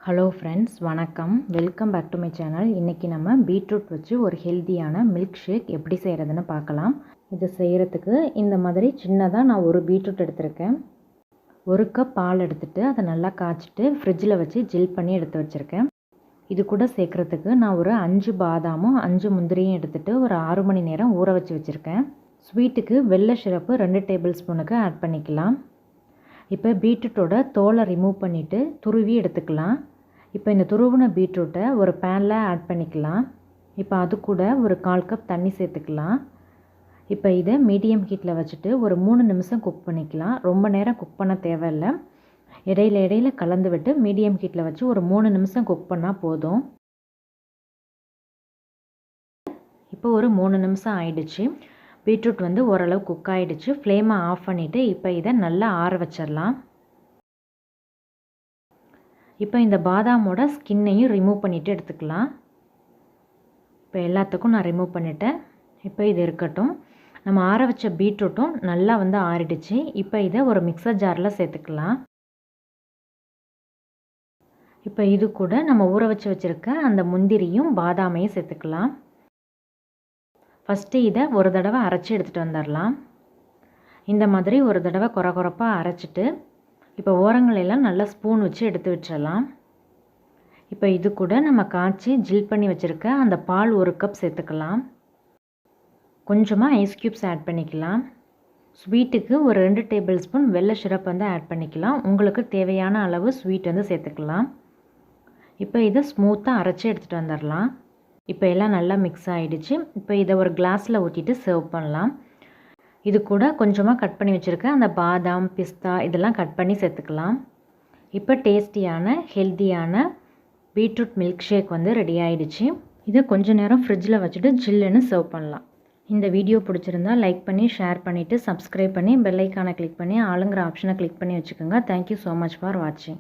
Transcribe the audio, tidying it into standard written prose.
Hello friends, வணக்கம். Welcome back to my channel. இன்றைக்கி நம்ம பீட்ரூட் வச்சு ஒரு ஹெல்த்தியான மில்க் ஷேக் எப்படி செய்கிறதுன்னு பார்க்கலாம். இது செய்கிறதுக்கு இந்த மாதிரி சின்னதாக நான் ஒரு பீட்ரூட் எடுத்திருக்கேன். 1 கப் பால் எடுத்துகிட்டு அதை நல்லா காய்ச்சிட்டு ஃப்ரிட்ஜில் வச்சு ஜில் பண்ணி எடுத்து வச்சுருக்கேன். இது கூட சேர்க்குறதுக்கு நான் ஒரு 5 பாதாமும் 5 முந்திரியும் எடுத்துகிட்டு ஒரு 6 மணி நேரம் ஊற வச்சு வச்சுருக்கேன். ஸ்வீட்டுக்கு வெள்ளை சிரப்பு 2 டேபிள் ஸ்பூனுக்கு ஆட் பண்ணிக்கலாம். இப்போ பீட்ரூட்டோட தோலை ரிமூவ் பண்ணிவிட்டு துருவி எடுத்துக்கலாம். இப்போ இந்த துருவின பீட்ரூட்டை ஒரு பேனில் ஆட் பண்ணிக்கலாம். இப்போ அது கூட ஒரு 1/4 கப் தண்ணி சேர்த்துக்கலாம். இப்போ இதை மீடியம் ஹீட்டில் வச்சுட்டு ஒரு 3 நிமிஷம் குக் பண்ணிக்கலாம். ரொம்ப நேரம் குக் பண்ண தேவையில்லை. இடையில கலந்து விட்டு மீடியம் ஹீட்டில் வச்சு ஒரு 3 நிமிஷம் குக் பண்ணால் போதும். இப்போ ஒரு 3 நிமிஷம் ஆயிடுச்சு. பீட்ரூட் ஓரளவு குக் ஆகிடுச்சு. ஃப்ளேமை ஆஃப் பண்ணிவிட்டு இப்போ இதை நல்லா ஆற வச்சிடலாம். இப்போ இந்த பாதாமோட ஸ்கின்னையும் ரிமூவ் பண்ணிவிட்டு எடுத்துக்கலாம். இப்போ எல்லாத்துக்கும் நான் ரிமூவ் பண்ணிட்டேன். இப்போ இது இருக்கட்டும். நம்ம ஆற வச்ச பீட்ரூட்டும் நல்லா ஆறிடுச்சு. இப்போ இதை ஒரு மிக்சர் ஜாரில் சேர்த்துக்கலாம். இப்போ இது கூட நம்ம ஊற வச்சுருக்க அந்த முந்திரியும் பாதாமையும் சேர்த்துக்கலாம். ஃபஸ்ட்டு இதை ஒரு தடவை அரைச்சி எடுத்துகிட்டு வந்துடலாம். இந்த மாதிரி ஒரு தடவை கொரகொரப்பாக அரைச்சிட்டு இப்போ ஓரங்களெல்லாம் நல்லா ஸ்பூன் வச்சு எடுத்து வச்சிடலாம். இப்போ இது கூட நம்ம காய்ச்சி ஜில் பண்ணி வச்சுருக்க அந்த பால் 1 கப் சேர்த்துக்கலாம். கொஞ்சமாக ஐஸ் க்யூப்ஸ் ஆட் பண்ணிக்கலாம். ஸ்வீட்டுக்கு ஒரு 2 டேபிள் ஸ்பூன் வெள்ளை சிரப் ஆட் பண்ணிக்கலாம். உங்களுக்கு தேவையான அளவு ஸ்வீட் சேர்த்துக்கலாம். இப்போ இதை ஸ்மூத்தாக அரைச்சி எடுத்துகிட்டு வந்துடலாம். இப்போ எல்லாம் நல்லா மிக்ஸ் ஆகிடுச்சு. இப்போ இதை ஒரு கிளாஸில் ஊற்றிட்டு சர்வ் பண்ணலாம். இது கூட கொஞ்சமாக கட் பண்ணி வச்சுருக்க அந்த பாதாம், பிஸ்தா இதெல்லாம் கட் பண்ணி சேர்த்துக்கலாம். இப்போ டேஸ்டியான ஹெல்த்தியான பீட்ரூட் மில்க் ஷேக் ரெடி ஆகிடுச்சு. இதை கொஞ்சம் நேரம் ஃப்ரிட்ஜில் வச்சுட்டு ஜில்லுன்னு சர்வ் பண்ணலாம். இந்த வீடியோ பிடிச்சிருந்தா லைக் பண்ணி ஷேர் பண்ணிவிட்டு சப்ஸ்கிரைப் பண்ணி பெல் ஐக்கானை கிளிக் பண்ணி ஆளுங்கிற ஆப்ஷனை கிளிக் பண்ணி வச்சுக்கோங்க. தேங்க்யூ ஸோ மச் ஃபார் வாட்சிங்.